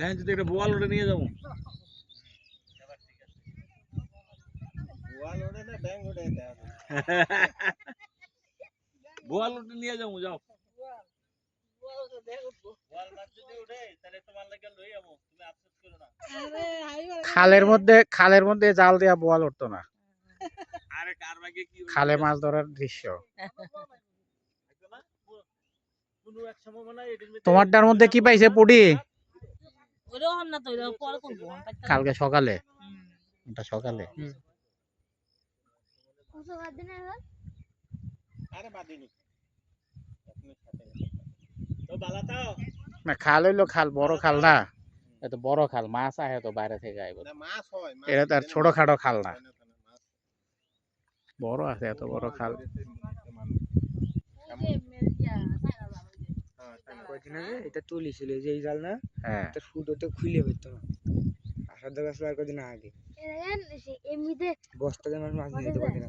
দেখেন যদি একটা বোয়াল ওটা নিয়ে যাবো। বোয়াল ওটা নিয়ে যাবো, যাও। খালের মধ্যে জাল দেয়া বোয়াল উঠতো না। খালে মাছ ধরার দৃশ্য। তোমারটার মধ্যে কি পাইছে পুডি? কালকে সকালে, ওটা সকালে। না খাল হইলো খাল, বড় খাল না, এত বড় খাল, মাছ আহে তো বাইরে থেকে আইব। এটা তো আর ছোটখাটো খাল না, বড় আছে, এত বড় খাল। এটা তুলিছিল যে এই জাল না, হ্যাঁ ফুটো তো খুলে পেতো না। আসার দরকার ছিল আর কদিন আগে, বস্তা মাছ নিয়ে যেতে পারতি না।